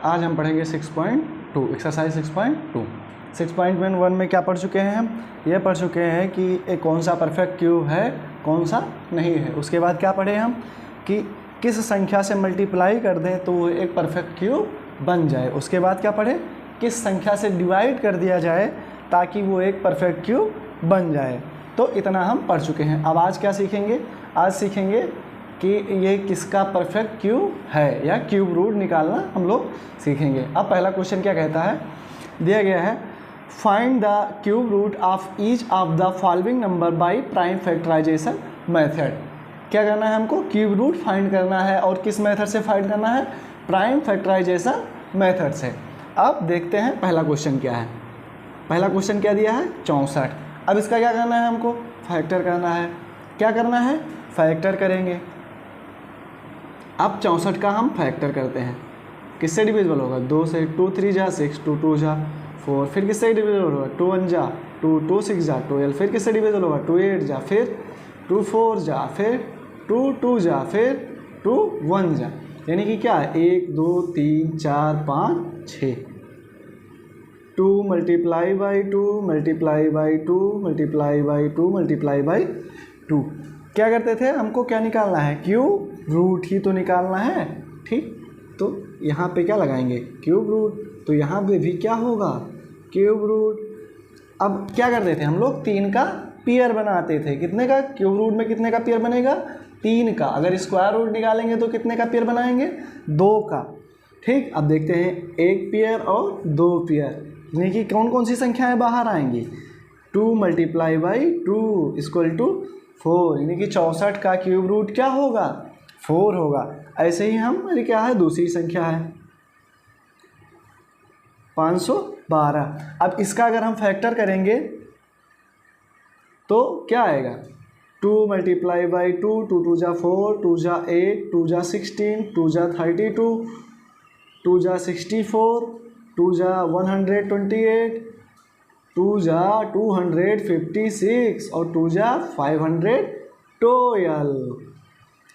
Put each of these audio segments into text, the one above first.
आज हम पढ़ेंगे 6.2 एक्सरसाइज 6.2। 6.1 में क्या पढ़ चुके हैं हम? ये पढ़ चुके हैं कि एक कौन सा परफेक्ट क्यूब है, कौन सा नहीं है। उसके बाद क्या पढ़े हम कि किस संख्या से मल्टीप्लाई कर दें तो वो एक परफेक्ट क्यूब बन जाए। उसके बाद क्या पढ़े, किस संख्या से डिवाइड कर दिया जाए ताकि वो एक परफेक्ट क्यूब बन जाए। तो इतना हम पढ़ चुके हैं। अब आज क्या सीखेंगे? आज सीखेंगे कि ये किसका परफेक्ट क्यूब है या क्यूब रूट निकालना हम लोग सीखेंगे। अब पहला क्वेश्चन क्या कहता है, दिया गया है find the cube root of each of the following number by prime factorization method. क्या करना है हमको? क्यूब रूट फाइंड करना है। और किस मेथड से फाइंड करना है? प्राइम फैक्टराइजेशन मेथड से। अब देखते हैं पहला क्वेश्चन क्या है। पहला क्वेश्चन क्या दिया है? 64। अब इसका क्या करना है हमको? फैक्टर करना है। क्या करना है? फैक्टर करेंगे। अब 64 का हम फैक्टर करते हैं। किससे डिविजिबल होगा? 2 से। 2 3 जा 6, 2 2 जा 4। फिर किससे डिविजिबल होगा? 2 1 जा 2, 2 6 जा 12। फिर किससे डिविजिबल होगा? 2 8 जा, फिर 2 4 जा, फिर 2 2 जा, फिर 2 1 जा। यानी कि क्या है? 1 2 3 4 5 6। 2 multiply by 2 multiply by 2 multiply by 2 multiply by 2। क्या करते थे? हमको क्या निकालना है? क्यूब रूट ही तो निकालना है। ठीक, तो यहाँ पे क्या लगाएंगे? Cube root. तो यहाँ पे भी क्या होगा? Cube root. अब क्या करते थे हम लोग? 3 का पेयर बनाते थे। कितने का? क्यूब रूट में कितने का पेयर बनेगा? 3 का। अगर स्क्वायर रूट निकालेंगे तो कितने का पेयर बनाएंगे? 2 का। ठीक, अब देखते हैं 1 पेयर और 2 पेयर, यानी कि कौन कौन सी संख्याएं बाहर आएंगी? 2 मल्टीप्लाई बाई 2 इक्वल टू 4, यानी कि 64 का क्यूब रूट क्या होगा? 4 होगा। ऐसे ही हमारी क्या है? दूसरी संख्या है 512। अब इसका अगर हम फैक्टर करेंगे तो क्या आएगा? 2 मल्टीप्लाई बाई 2, 2 2 जा 4, 2 जा 8, 2 जा 16, 2 जा 32, 2 जा 64, 2 जा 128, 2 जा 256 और 2 जा 512।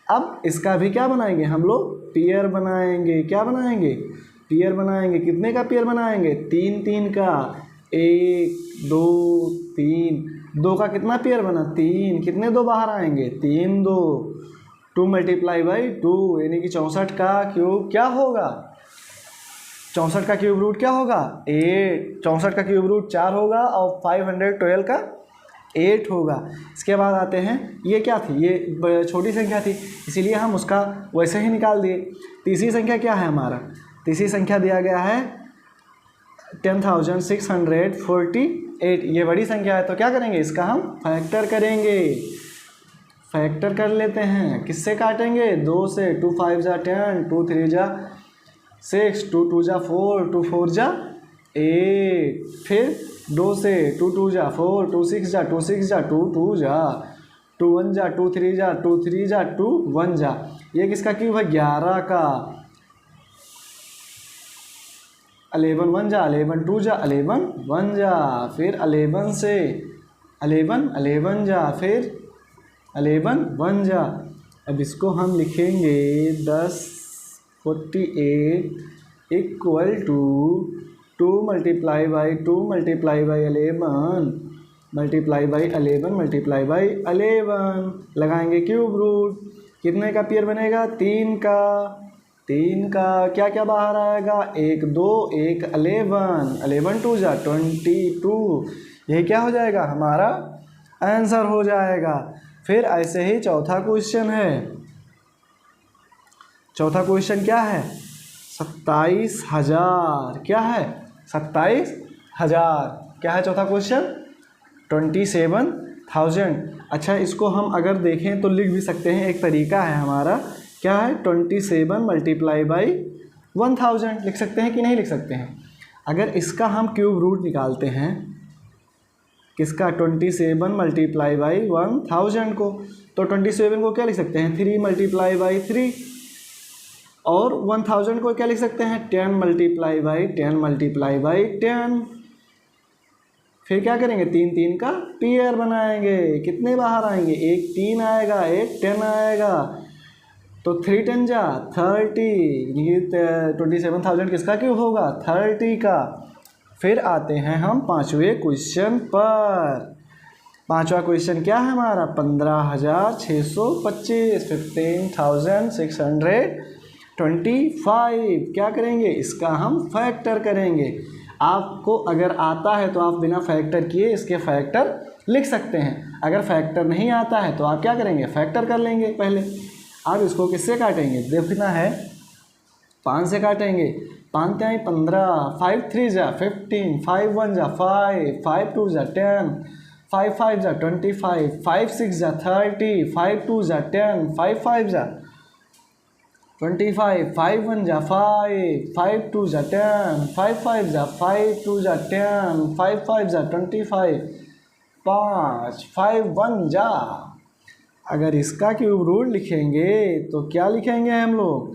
अब इसका भी क्या बनाएंगे हम लोग? पेयर बनाएंगे। क्या बनाएंगे? पेयर बनाएंगे। कितने का पेयर बनाएंगे? 3 3 का। 1 2 3, 2 का कितना पेयर बना? 3। कितने 2 बाहर आएंगे? 3 2। 2 मल्टीप्लाई बाई 2, यानी कि 64 का क्यूब क्या होगा? 64 का क्यूब रूट क्या होगा? 8। 64 का क्यूब रूट 4 होगा और 512 का 8 होगा। इसके बाद आते हैं, ये क्या थी? ये छोटी संख्या थी, इसीलिए हम उसका वैसे ही निकाल दिए। तीसरी संख्या क्या है हमारा? तीसरी संख्या दिया गया है 10,648। ये बड़ी संख्या है, तो क्या करेंगे? इसका हम फैक्टर करेंगे। फैक्टर कर लेते हैं। किससे काटेंगे? 2 से। 2 5 जा 10, 2 3 जा 6, 2 2 जा 4, 2 4 जा 8। फिर 2 से। 2 2 जा 4, 2 6 जा 2 6 जा 2 2 जा 2 1 जा 2 3 जा 2 3 जा 2 1 जा। ये किसका क्यूब है? 11 का। 11 1 जा, 11 2 जा, 11 1 जा। फिर 11 से 11 जा, फिर 11 1 जा। अब इसको हम लिखेंगे 1048 equal to 2 multiply by 2 multiply by 11 multiply by 11 multiply by 11। लगाएंगे क्यूब रूट। कितने का पेयर बनेगा? 3 का। 3 का क्या क्या बाहर आएगा? 1 2 1 11, 11 2 जा 22। यही क्या हो जाएगा? हमारा आंसर हो जाएगा। फिर ऐसे ही चौथा क्वेश्चन है। चौथा क्वेश्चन क्या है? 27,000। क्या है? 27,000। क्या है चौथा क्वेश्चन? 27,000। अच्छा, इसको हम अगर देखें तो लिख भी सकते हैं। एक तरीका है हमारा। क्या है? 27 मल्टीप्लाई बाई 1000 लिख सकते हैं कि नहीं लिख सकते हैं? अगर इसका हम क्यूब रूट निकालते हैं, किसका? 27 मल्टीप्लाई बाई 1000 को, तो 27 को क्या लिख सकते हैं? 3 मल्टीप्लाई बाई 3। और 1000 को क्या लिख सकते हैं? 10 मल्टीप्लाई बाई 10 मल्टीप्लाई बाई 10। फिर क्या करेंगे? 3 3 का पेयर बनाएंगे। कितने बाहर आएंगे? एक 3 आएगा, एक 10 आएगा। तो 3 10 जा 30, ये 27,000 किसका क्यूब होगा? 30 का। फिर आते हैं हम पाँचवें क्वेश्चन पर। पांचवा क्वेश्चन क्या है हमारा? 15,625, 15,625। क्या करेंगे? इसका हम फैक्टर करेंगे। आपको अगर आता है तो आप बिना फैक्टर किए इसके फैक्टर लिख सकते हैं। अगर फैक्टर नहीं आता है तो आप क्या करेंगे? फैक्टर कर लेंगे पहले। आप इसको किससे काटेंगे? देखना है, 5 से काटेंगे। 5 3 15, 5 3 जा 15, 5 1 जा 5, 5 2 जा 10, 5 5 जा 25, 5 6 जा 30, 5 2 जा 10, 5 5 जा 25, 5 1 जा 5, 5 2 जा 10, 5 5 जा 5 2 जा 10, 5 5 जा 25, 5 5 1 जा। अगर इसका क्यूब रूट लिखेंगे तो क्या लिखेंगे हम लोग?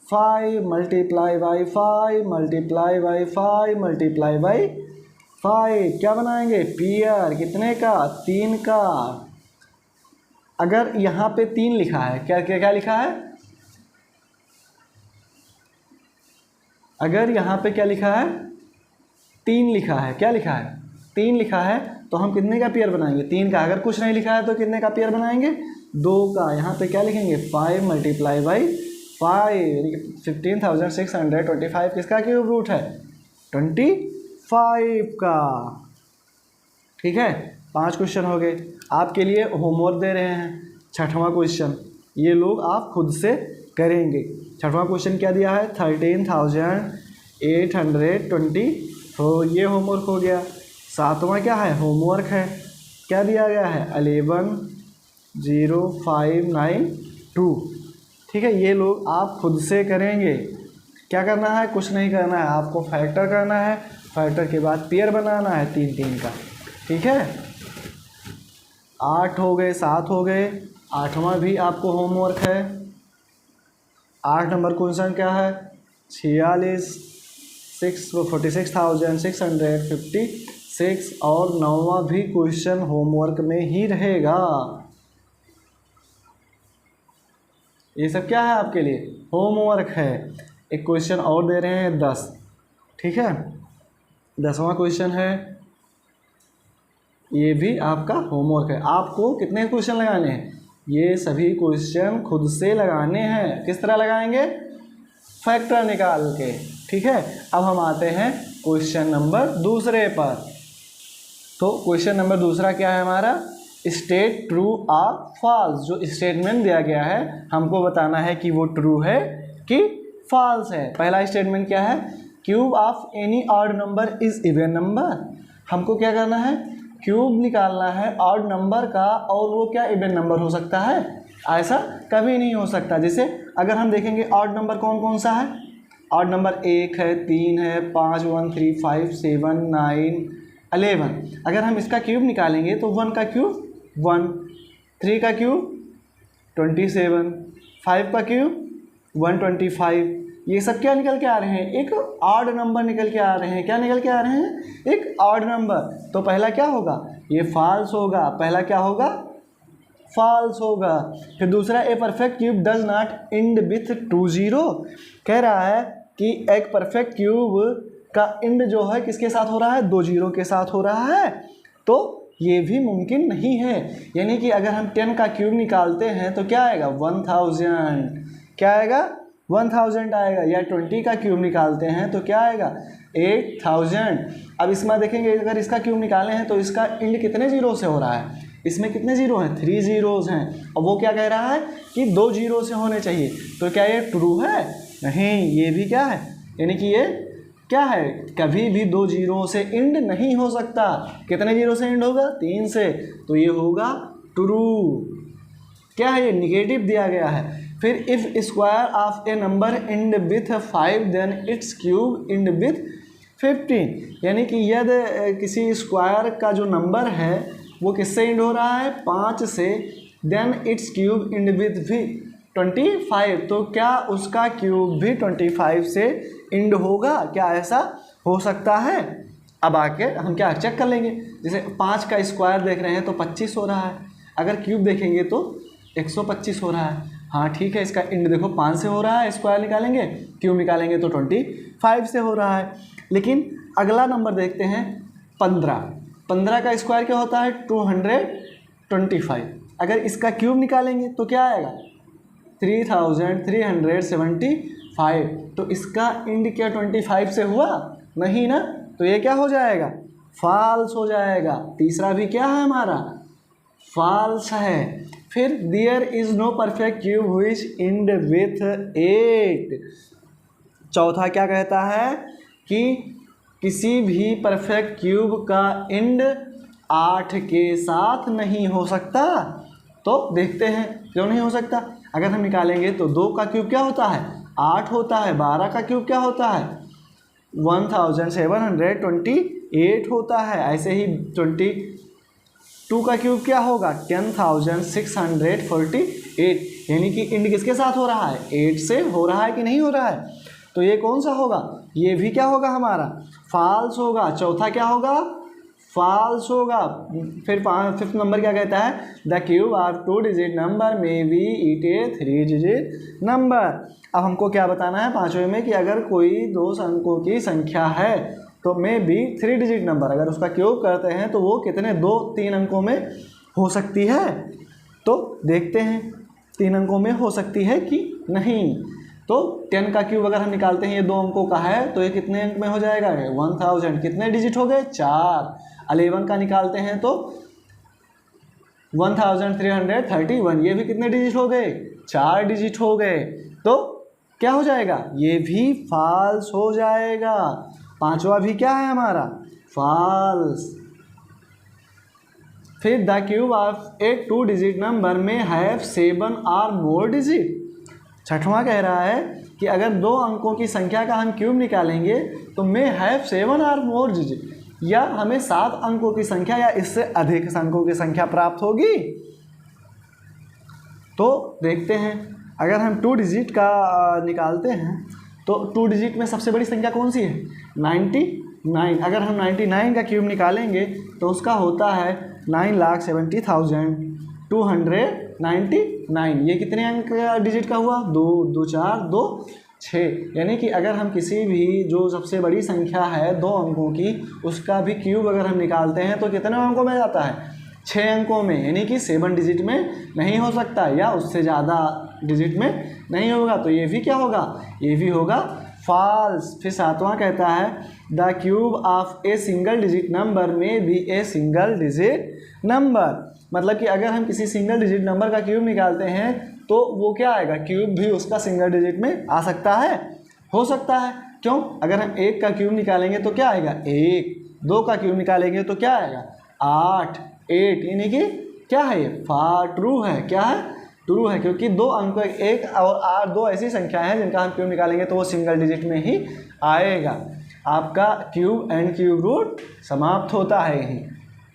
5 multiply by 5 multiply by 5 multiply by 5। क्या बनाएंगे? पेयर। कितने का? 3 का। अगर यहाँ पे 3 लिखा है, क्या क्या क्या लिखा है? अगर यहाँ पे क्या लिखा है? 3 लिखा है। क्या लिखा है? 3 लिखा है, तो हम कितने का पेयर बनाएंगे? 3 का। अगर कुछ नहीं लिखा है तो कितने का पेयर बनाएंगे? 2 का। यहाँ पे क्या लिखेंगे? 5 मल्टीप्लाई बाई 5, 15,625 किसका क्यूब रूट है? 25 का। ठीक है, 5 क्वेश्चन हो गए। आपके लिए होमवर्क दे रहे हैं 6वां क्वेश्चन, ये लोग आप खुद से करेंगे। 6वां क्वेश्चन क्या दिया है? 13,820। तो ये होमवर्क हो गया। 7वां क्या है? होमवर्क है। क्या दिया गया है? 11,0592। ठीक है, ये लोग आप खुद से करेंगे। क्या करना है? कुछ नहीं करना है, आपको फैक्टर करना है। फैक्टर के बाद पेयर बनाना है 3 3 का। ठीक है, 8 हो गए, 7 हो गए। 8वां भी आपको होमवर्क है। 8 नंबर क्वेश्चन क्या है? 46,656 और 9वां भी क्वेश्चन होमवर्क में ही रहेगा। ये सब क्या है? आपके लिए होमवर्क है। एक क्वेश्चन और दे रहे हैं 10। ठीक है, 10वां क्वेश्चन है, ये भी आपका होमवर्क है। आपको कितने क्वेश्चन लगाने हैं? ये सभी क्वेश्चन खुद से लगाने हैं। किस तरह लगाएंगे? फैक्टर निकाल के। ठीक है, अब हम आते हैं क्वेश्चन नंबर दूसरे पर। तो क्वेश्चन नंबर दूसरा क्या है हमारा? स्टेट ट्रू और फॉल्स। जो स्टेटमेंट दिया गया है हमको बताना है कि वो ट्रू है कि फॉल्स है। पहला स्टेटमेंट क्या है? Cube of any odd number is even number. हमको क्या करना है? क्यूब निकालना है ऑड नंबर का, और वो क्या इवन नंबर हो सकता है? ऐसा कभी नहीं हो सकता। जैसे अगर हम देखेंगे ऑड नंबर कौन कौन सा है? ऑड नंबर 1 है, 3 है, 5 1 3 5 7 9 11। अगर हम इसका क्यूब निकालेंगे तो 1 का क्यूब 1, 3 का क्यूब 27, 5 का क्यूब 125। ये सब क्या निकल के आ रहे हैं? एक ऑड नंबर निकल के आ रहे हैं। क्या निकल के आ रहे हैं? एक ऑड नंबर। तो पहला क्या होगा? ये फॉल्स होगा। पहला क्या होगा? फॉल्स होगा। फिर दूसरा, a perfect cube does not and with 2 0। कह रहा है कि एक परफेक्ट क्यूब का एंड जो है किसके साथ हो रहा है? 2 0 के साथ हो रहा है। तो ये भी मुमकिन नहीं है। यानी कि अगर हम 10 का क्यूब निकालते हैं तो क्या आएगा? 1000। क्या आएगा? 1000 आएगा। या 20 का क्यूब निकालते हैं तो क्या आएगा? 8000। अब इसमें देखेंगे, अगर इसका क्यूब निकाले हैं तो इसका एंड कितने जीरो से हो रहा है? इसमें कितने जीरो हैं? 3 जीरोज़ हैं। और वो क्या कह रहा है कि 2 जीरो से होने चाहिए। तो क्या ये ट्रू है? नहीं, ये भी क्या है? यानी कि ये क्या है? कभी भी 2 जीरो से एंड नहीं हो सकता। कितने जीरो से एंड होगा? 3 से। तो ये होगा ट्रू। क्या है? ये निगेटिव दिया गया है। फिर if square of a number end with 5 then its cube end with 15। यानी कि यदि किसी स्क्वायर का जो नंबर है वो किससे एंड हो रहा है? 5 से। Then its cube end with भी 25। तो क्या उसका क्यूब भी 25 से एंड होगा? क्या ऐसा हो सकता है? अब आके हम क्या चेक कर लेंगे। जैसे 5 का स्क्वायर देख रहे हैं तो 25 हो रहा है। अगर क्यूब देखेंगे तो 125 हो रहा है। हाँ ठीक है, इसका इंड देखो 5 से हो रहा है, स्क्वायर निकालेंगे, क्यूब निकालेंगे तो 25 से हो रहा है। लेकिन अगला नंबर देखते हैं 15। 15 का स्क्वायर क्या होता है 225। अगर इसका क्यूब निकालेंगे तो क्या आएगा 3375। तो इसका इंड क्या 25 से हुआ नहीं ना, तो ये क्या हो जाएगा फॉल्स हो जाएगा। तीसरा भी क्या है हमारा फॉल्स है। फिर there is no perfect cube which end with 8। चौथा क्या कहता है कि किसी भी परफेक्ट क्यूब का एंड 8 के साथ नहीं हो सकता। तो देखते हैं क्यों नहीं हो सकता। अगर हम निकालेंगे तो 2 का क्यूब क्या होता है 8 होता है, 12 का क्यूब क्या होता है 1728 होता है। ऐसे ही 22 का क्यूब क्या होगा 10648, यानी कि इंड किसके साथ हो रहा है 8 से हो रहा है कि नहीं हो रहा है। तो ये कौन सा होगा, ये भी क्या होगा हमारा फॉल्स होगा। चौथा क्या होगा फॉल्स होगा। फिर 5th नंबर क्या कहता है the cube of 2 digit number may be it A 3 digit number. अब हमको क्या बताना है 5वें में कि अगर कोई 2 अंकों की संख्या है तो मे बी 3 डिजिट नंबर, अगर उसका क्यूब करते हैं तो वो कितने 2-3 अंकों में हो सकती है। तो देखते हैं 3 अंकों में हो सकती है कि नहीं। तो 10 का क्यूब अगर हम निकालते हैं ये 2 अंकों का है तो ये कितने अंक में हो जाएगा 1000। कितने डिजिट हो गए 4। 11 का निकालते हैं तो 1331, ये भी कितने डिजिट हो गए 4 डिजिट हो गए। तो क्या हो जाएगा ये भी फॉल्स हो जाएगा। 5वां भी क्या है हमारा फॉल्स। फिर the cube of A 2 digit number में हैव 7 और मोर डिजिट। 6वां कह रहा है कि अगर 2 अंकों की संख्या का हम क्यूब निकालेंगे तो मे हैव 7 और मोर डिजिट, या हमें 7 अंकों की संख्या या इससे अधिक अंकों की संख्या प्राप्त होगी। तो देखते हैं अगर हम 2 डिजिट का निकालते हैं तो 2 डिजिट में सबसे बड़ी संख्या कौन सी है 99। अगर हम 99 का क्यूब निकालेंगे तो उसका होता है 9,70,299। ये कितने अंक डिजिट का हुआ 2 2 4 2 6। यानी कि अगर हम किसी भी जो सबसे बड़ी संख्या है 2 अंकों की उसका भी क्यूब अगर हम निकालते हैं तो कितने अंकों में जाता है 6 अंकों में, यानी कि 7 डिजिट में नहीं हो सकता या उससे ज़्यादा डिजिट में नहीं होगा। तो ये भी क्या होगा ये भी होगा फॉल्स। फिर 7वां कहता है the cube of a single digit number में भी ए सिंगल डिजिट नंबर। मतलब कि अगर हम किसी सिंगल डिजिट नंबर का क्यूब निकालते हैं तो वो क्या आएगा क्यूब भी उसका सिंगल डिजिट में आ सकता है, हो सकता है। क्यों, अगर हम 1 का क्यूब निकालेंगे तो क्या आएगा 1, 2 का क्यूब निकालेंगे तो क्या आएगा 8, 8, यानी कि क्या है ये ट्रू है। क्या है ट्रू है, क्योंकि 2 अंक 1 और 8 2 ऐसी संख्या है जिनका हम क्यूब निकालेंगे तो वो सिंगल डिजिट में ही आएगा। आपका क्यूब एंड क्यूब रूट समाप्त होता है यहीं।